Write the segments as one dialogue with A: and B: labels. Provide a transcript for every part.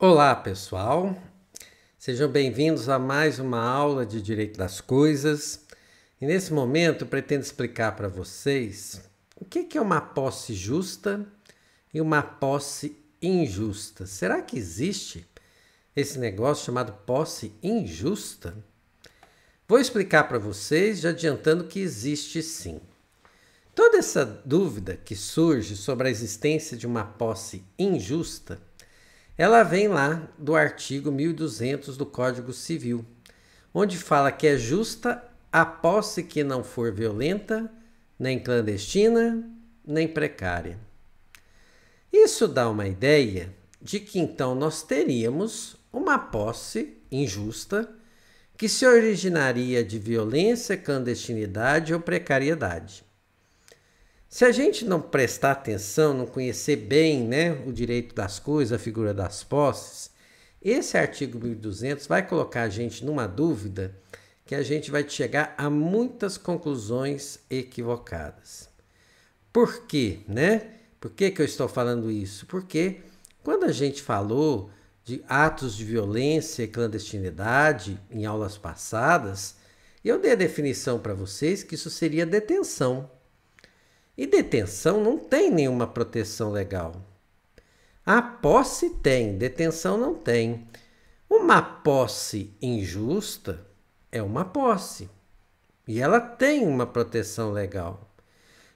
A: Olá, pessoal. Sejam bem-vindos a mais uma aula de Direito das Coisas. E nesse momento eu pretendo explicar para vocês o que é uma posse justa e uma posse injusta. Será que existe esse negócio chamado posse injusta? Vou explicar para vocês, já adiantando que existe sim. Toda essa dúvida que surge sobre a existência de uma posse injusta, ela vem lá do artigo 1200 do Código Civil, onde fala que é justa a posse que não for violenta, nem clandestina, nem precária. Isso dá uma ideia de que então nós teríamos uma posse injusta que se originaria de violência, clandestinidade ou precariedade. Se a gente não prestar atenção, não conhecer bem, o direito das coisas, a figura das posses, esse artigo 1200 vai colocar a gente numa dúvida que a gente vai chegar a muitas conclusões equivocadas. Por quê, Por que eu estou falando isso? Porque quando a gente falou de atos de violência e clandestinidade em aulas passadas, eu dei a definição para vocês que isso seria detenção. E detenção não tem nenhuma proteção legal. A posse tem, detenção não tem. Uma posse injusta é uma posse. E ela tem uma proteção legal.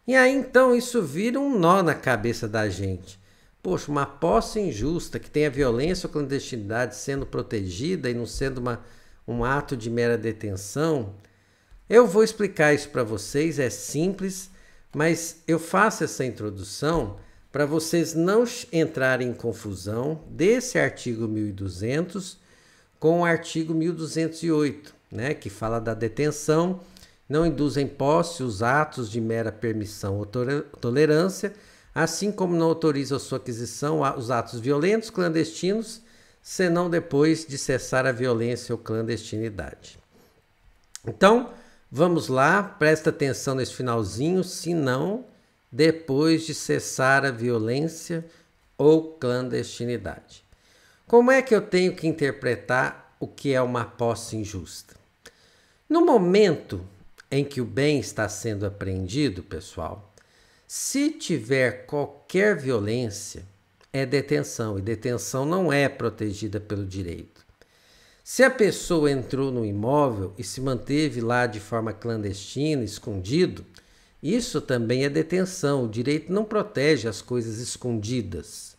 A: E aí então isso vira um nó na cabeça da gente. Poxa, uma posse injusta que tem a violência ou clandestinidade sendo protegida e não sendo um ato de mera detenção. Eu vou explicar isso para vocês, é simples. Mas eu faço essa introdução para vocês não entrarem em confusão desse artigo 1200 com o artigo 1208, que fala da detenção, não induzem posse os atos de mera permissão ou tolerância, assim como não autoriza a sua aquisição os atos violentos, clandestinos, senão depois de cessar a violência ou clandestinidade. Então, vamos lá, presta atenção nesse finalzinho, se não, depois de cessar a violência ou clandestinidade. Como é que eu tenho que interpretar o que é uma posse injusta? No momento em que o bem está sendo apreendido, pessoal, se tiver qualquer violência, é detenção, e detenção não é protegida pelo direito. Se a pessoa entrou no imóvel e se manteve lá de forma clandestina, escondido, isso também é detenção. O direito não protege as coisas escondidas.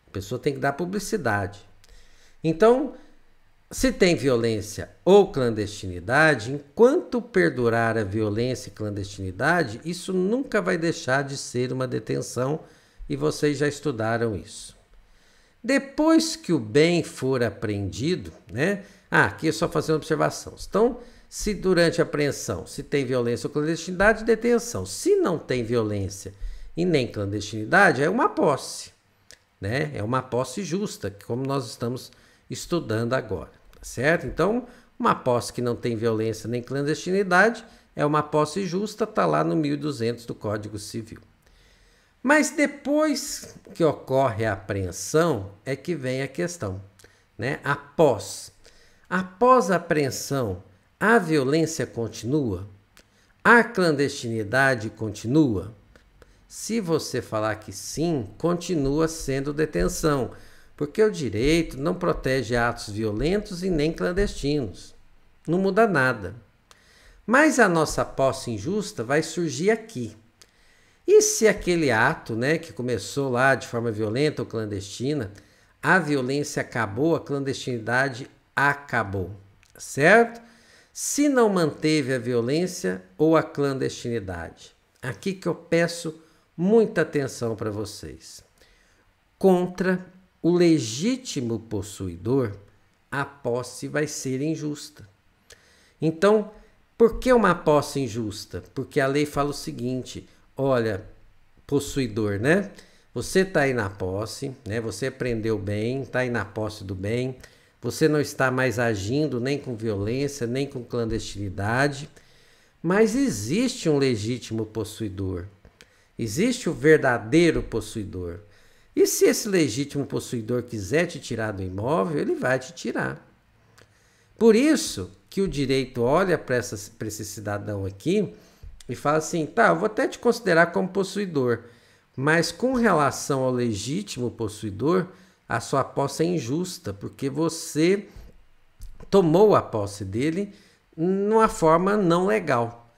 A: A pessoa tem que dar publicidade. Então, se tem violência ou clandestinidade, enquanto perdurar a violência e clandestinidade, isso nunca vai deixar de ser uma detenção e vocês já estudaram isso. Depois que o bem for apreendido, aqui é só fazer uma observação. Então, se durante a apreensão, se tem violência ou clandestinidade, detenção. Se não tem violência e nem clandestinidade, é uma posse, É uma posse justa, como nós estamos estudando agora, certo? Então, uma posse que não tem violência nem clandestinidade é uma posse justa, está lá no 1200 do Código Civil. Mas depois que ocorre a apreensão é que vem a questão, Após a apreensão, a violência continua? A clandestinidade continua? Se você falar que sim, continua sendo detenção, porque o direito não protege atos violentos e nem clandestinos. Não muda nada. Mas a nossa posse injusta vai surgir aqui. E se aquele ato, que começou lá de forma violenta ou clandestina, a violência acabou, a clandestinidade acabou, certo? Se não manteve a violência ou a clandestinidade, aqui que eu peço muita atenção para vocês. Contra o legítimo possuidor, a posse vai ser injusta. Então, por que uma posse injusta? Porque a lei fala o seguinte: olha, possuidor, Você está aí na posse, Você apreendeu bem, está aí na posse do bem. Você não está mais agindo nem com violência, nem com clandestinidade. Mas existe um legítimo possuidor. Existe o verdadeiro possuidor. E se esse legítimo possuidor quiser te tirar do imóvel, ele vai te tirar. Por isso que o direito olha para esse cidadão aqui e fala assim, tá, eu vou até te considerar como possuidor, mas com relação ao legítimo possuidor, a sua posse é injusta, porque você tomou a posse dele numa forma não legal.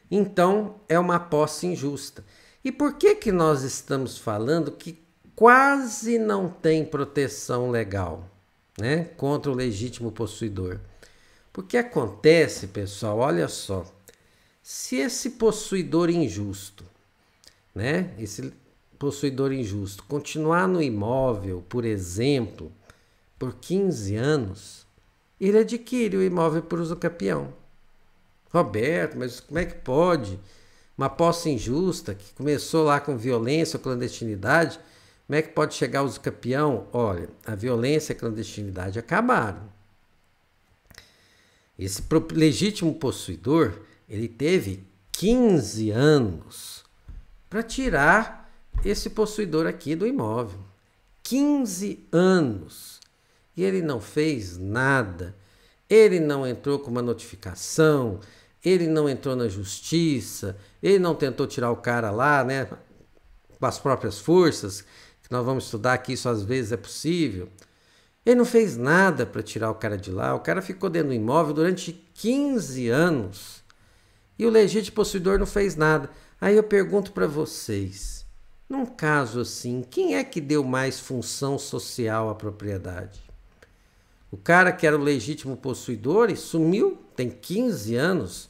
A: Então, é uma posse injusta. E por que nós estamos falando que quase não tem proteção legal, né, contra o legítimo possuidor? Porque acontece, pessoal, olha só, se esse possuidor injusto, né, esse possuidor injusto continuar no imóvel, por exemplo, por 15 anos, ele adquire o imóvel por uso capião. Roberto, mas como é que pode? Uma posse injusta que começou lá com violência ou clandestinidade, como é que pode chegar ao uso capião? Olha, a violência e a clandestinidade acabaram. Esse legítimo possuidor, ele teve 15 anos para tirar esse possuidor aqui do imóvel. 15 anos. E ele não fez nada. Ele não entrou com uma notificação, ele não entrou na justiça, ele não tentou tirar o cara lá, né, com as próprias forças, que nós vamos estudar aqui, isso às vezes é possível. Ele não fez nada para tirar o cara de lá, o cara ficou dentro do imóvel durante 15 anos e o legítimo possuidor não fez nada. Aí eu pergunto para vocês, num caso assim, quem é que deu mais função social à propriedade? O cara que era o legítimo possuidor e sumiu, tem 15 anos,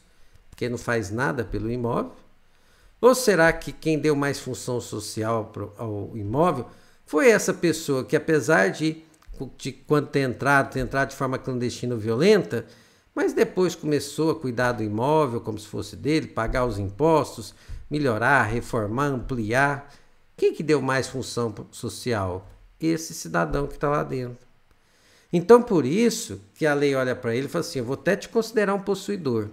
A: porque não faz nada pelo imóvel? Ou será que quem deu mais função social ao imóvel foi essa pessoa que, apesar de quando ter entrado de forma clandestina ou violenta, mas depois começou a cuidar do imóvel como se fosse dele, pagar os impostos, melhorar, reformar, ampliar? Quem que deu mais função social? Esse cidadão que está lá dentro. Então, por isso que a lei olha para ele e fala assim, eu vou até te considerar um possuidor,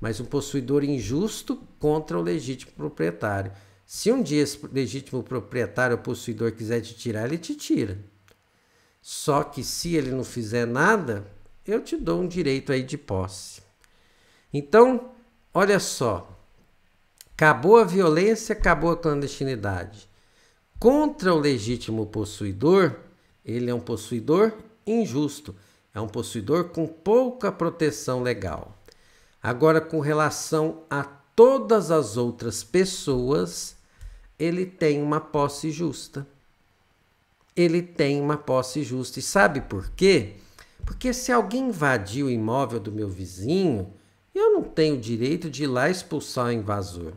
A: mas um possuidor injusto contra o legítimo proprietário. Se um dia esse legítimo proprietário ou possuidor quiser te tirar, ele te tira. Só que se ele não fizer nada, eu te dou um direito aí de posse. Então, olha só, acabou a violência, acabou a clandestinidade. Contra o legítimo possuidor, ele é um possuidor injusto, é um possuidor com pouca proteção legal. Agora, com relação a todas as outras pessoas, ele tem uma posse justa. Ele tem uma posse justa. E sabe por quê? Porque se alguém invadir o imóvel do meu vizinho, eu não tenho direito de ir lá expulsar o invasor.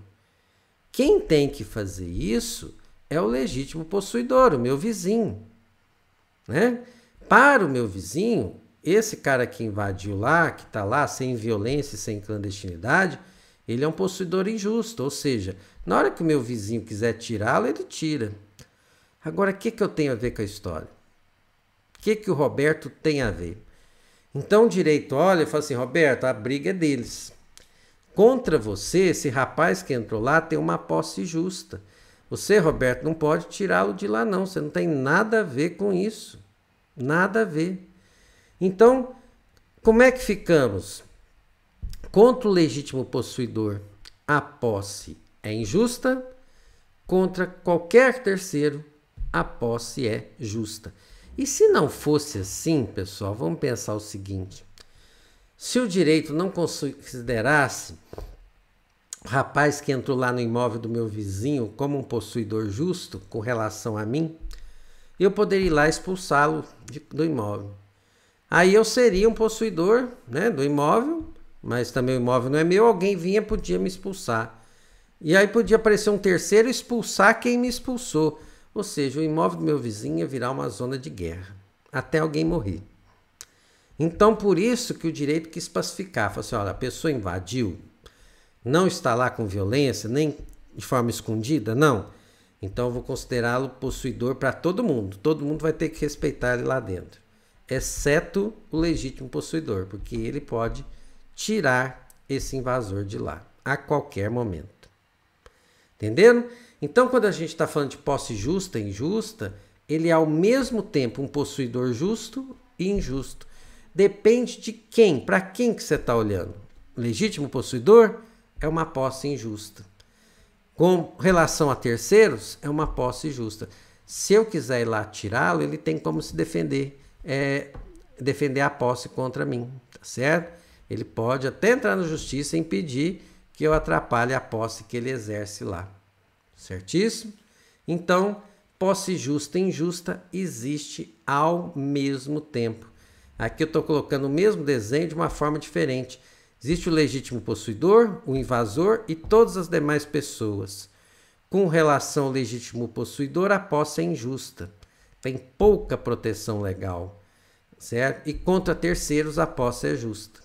A: Quem tem que fazer isso é o legítimo possuidor, o meu vizinho, né? Para o meu vizinho, esse cara que invadiu lá, que está lá sem violência e sem clandestinidade, ele é um possuidor injusto. Ou seja, na hora que o meu vizinho quiser tirá-lo, ele tira. Agora, o que eu tenho a ver com a história? O que o Roberto tem a ver? Então o direito olha e fala assim, Roberto, a briga é deles. Contra você, esse rapaz que entrou lá tem uma posse justa. Você, Roberto, não pode tirá-lo de lá não, você não tem nada a ver com isso. Nada a ver. Então, como é que ficamos? Contra o legítimo possuidor, a posse é injusta. Contra qualquer terceiro, a posse é justa. E se não fosse assim, pessoal, vamos pensar o seguinte. Se o direito não considerasse o rapaz que entrou lá no imóvel do meu vizinho como um possuidor justo com relação a mim, eu poderia ir lá expulsá-lo do imóvel. Aí eu seria um possuidor, né, do imóvel, mas também o imóvel não é meu, alguém vinha podia me expulsar. E aí podia aparecer um terceiro e expulsar quem me expulsou. Ou seja, o imóvel do meu vizinho ia virar uma zona de guerra, até alguém morrer. Então, por isso que o direito quis pacificar. Falou assim, olha, a pessoa invadiu, não está lá com violência, nem de forma escondida, não. Então, eu vou considerá-lo possuidor para todo mundo. Todo mundo vai ter que respeitar ele lá dentro. Exceto o legítimo possuidor, porque ele pode tirar esse invasor de lá, a qualquer momento. Entenderam? Então, quando a gente está falando de posse justa e injusta, ele é ao mesmo tempo um possuidor justo e injusto. Depende de quem, para quem que você está olhando. Legítimo possuidor é uma posse injusta. Com relação a terceiros, é uma posse justa. Se eu quiser ir lá tirá-lo, ele tem como se defender, defender a posse contra mim, tá certo? Ele pode até entrar na justiça e impedir que eu atrapalhe a posse que ele exerce lá. Certíssimo? Então, posse justa e injusta existe ao mesmo tempo. Aqui eu estou colocando o mesmo desenho de uma forma diferente. Existe o legítimo possuidor, o invasor e todas as demais pessoas. Com relação ao legítimo possuidor, a posse é injusta. Tem pouca proteção legal, certo? E contra terceiros, a posse é justa.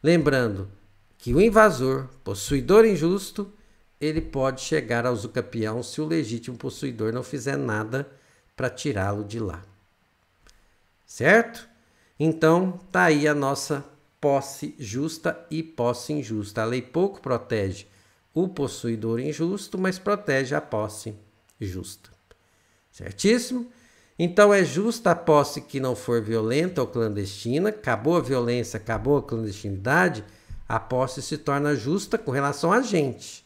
A: Lembrando que o invasor, possuidor injusto, ele pode chegar ao usucapião se o legítimo possuidor não fizer nada para tirá-lo de lá. Certo? Então, tá aí a nossa posse justa e posse injusta. A lei pouco protege o possuidor injusto, mas protege a posse justa. Certíssimo? Então, é justa a posse que não for violenta ou clandestina. Acabou a violência, acabou a clandestinidade, a posse se torna justa com relação a gente,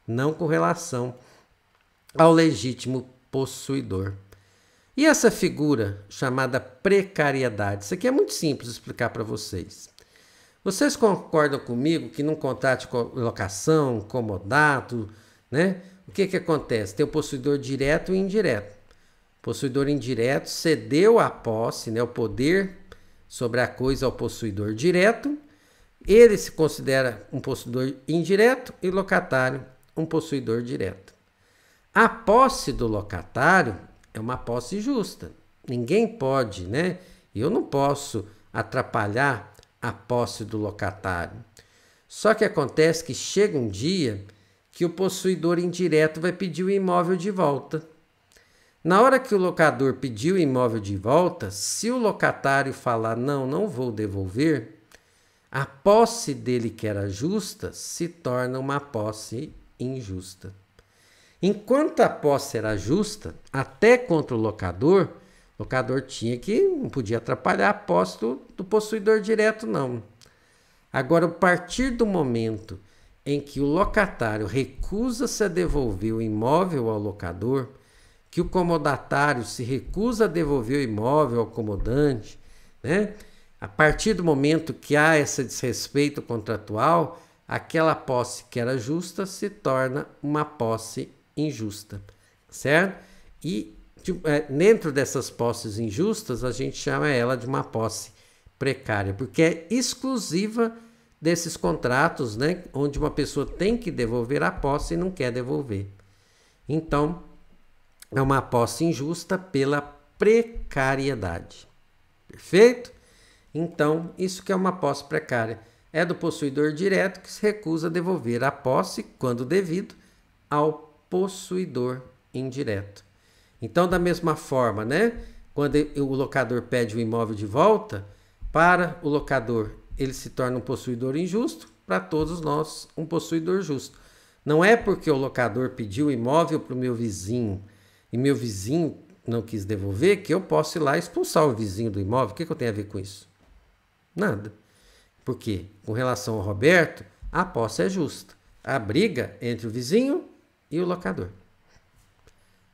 A: não com relação ao legítimo possuidor. E essa figura chamada precariedade? Isso aqui é muito simples de explicar para vocês. Vocês concordam comigo que num contrato de locação, comodato, né? O que acontece? Tem o possuidor direto e indireto. O possuidor indireto cedeu a posse, né, o poder sobre a coisa ao possuidor direto. Ele se considera um possuidor indireto e o locatário um possuidor direto. A posse do locatário é uma posse justa. Ninguém pode, né? Eu não posso atrapalhar a posse do locatário. Só que acontece que chega um dia que o possuidor indireto vai pedir o imóvel de volta. Na hora que o locador pedir o imóvel de volta, se o locatário falar não vou devolver, a posse dele que era justa se torna uma posse injusta. Enquanto a posse era justa, até contra o locador tinha que, não podia atrapalhar a posse do possuidor direto, não. Agora, a partir do momento em que o locatário recusa-se a devolver o imóvel ao locador, que o comodatário se recusa a devolver o imóvel ao comodante, né? A partir do momento que há esse desrespeito contratual, aquela posse que era justa se torna uma posse injusta, certo? E dentro dessas posses injustas, a gente chama ela de uma posse precária, porque é exclusiva desses contratos, né, onde uma pessoa tem que devolver a posse e não quer devolver. Então, é uma posse injusta pela precariedade. Perfeito? Então, isso que é uma posse precária. É do possuidor direto que se recusa a devolver a posse, quando devido, ao possuidor indireto. Então, da mesma forma, né? Quando o locador pede o imóvel de volta, para o locador ele se torna um possuidor injusto, para todos nós um possuidor justo. Não é porque o locador pediu o imóvel para o meu vizinho e meu vizinho não quis devolver que eu posso ir lá expulsar o vizinho do imóvel. O que eu tenho a ver com isso? Nada. Porque, com relação ao Roberto, a posse é justa. A briga entre o vizinho e o locador.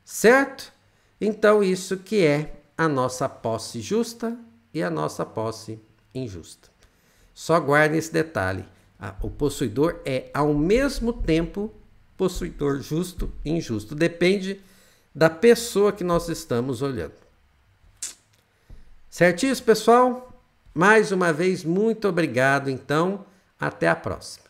A: Certo? Então, isso que é a nossa posse justa e a nossa posse injusta. Só guarde esse detalhe. O possuidor é, ao mesmo tempo, possuidor justo e injusto. Depende da pessoa que nós estamos olhando. Certíssimo, pessoal? Mais uma vez, muito obrigado. Então, até a próxima.